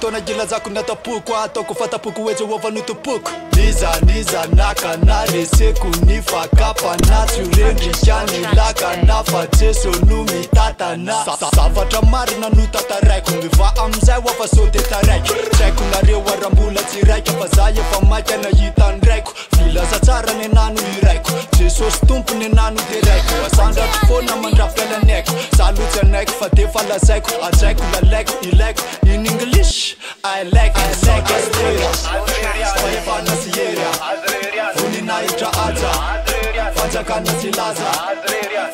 fotona gila zako natapoko ataoko fatapoko etse ova no tompoko niza naka na reseko ny fakapana tsy rendrikany lakana fa jeso no mitatana zavatra marina no tataraiko miva amizay oafa sode taraiky traiko nareo arambola tsy raika fa za efa maika nahitandraiko filaza tsara ny nano iraiko jesosy tompo ny nano de raiko asandratry fona mandrafialaneko salotsy anaiko fa de fa lazaiko ajaiko lalaiko ilaiko in English I like astera faefana sy eria voninahitra aja fanjakana sy laza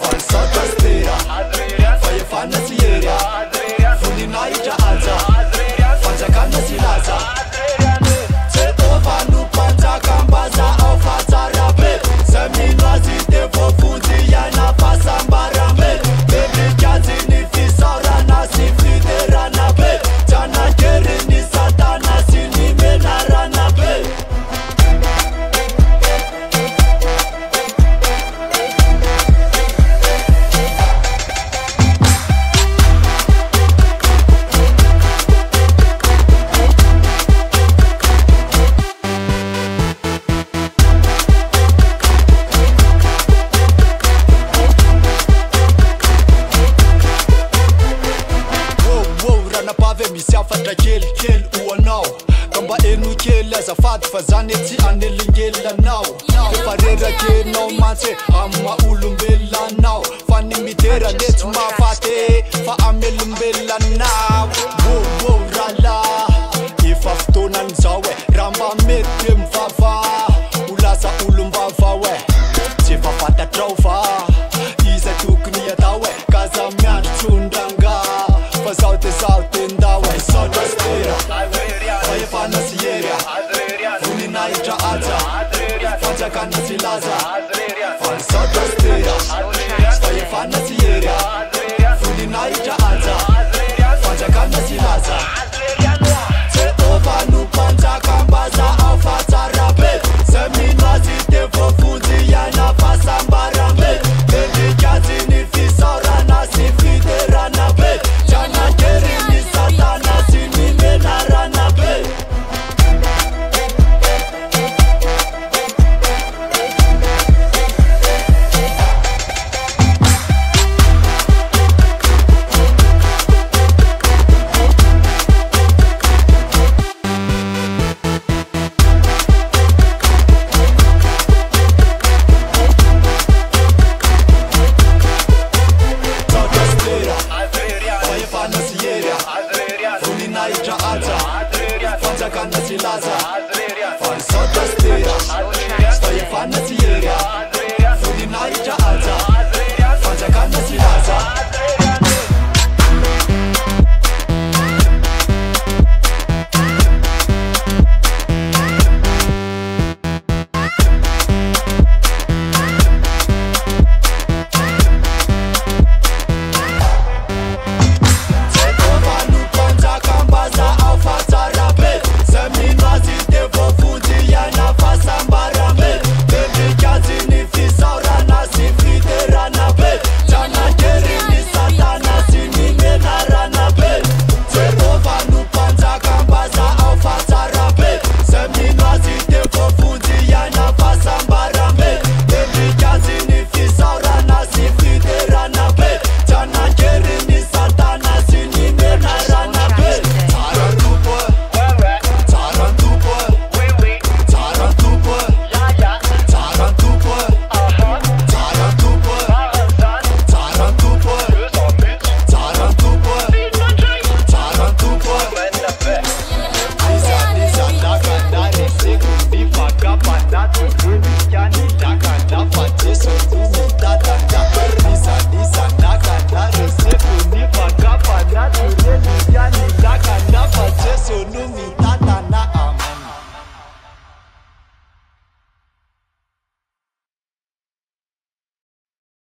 fansaka astera faefana sy eria voninahitra aja fanjakana sy laza Jehova no mpanjaka mbaza ao fatsarabe Zamino azy de voafonjy iaina fasambarame Bebikazy ny fisaorana sy fiderana be Janakery ny satana sy ny menarana be misy afatra kelikely oanao kamba eno kely azafady fa zany etsy anelingelanao efa rerakenao mantsy amma olombelanao fa ny midera netsy mafaty fa amelombelanao rala efa fotoanan'izao raha mba mety mivava olaza olombava tsy efa fantatrao va iza tokony atao kaza miandro tsondrangà fa zao de zao tendao Sota astera faefana sy eria voninahitra aja fanjakana sy laza fansota astera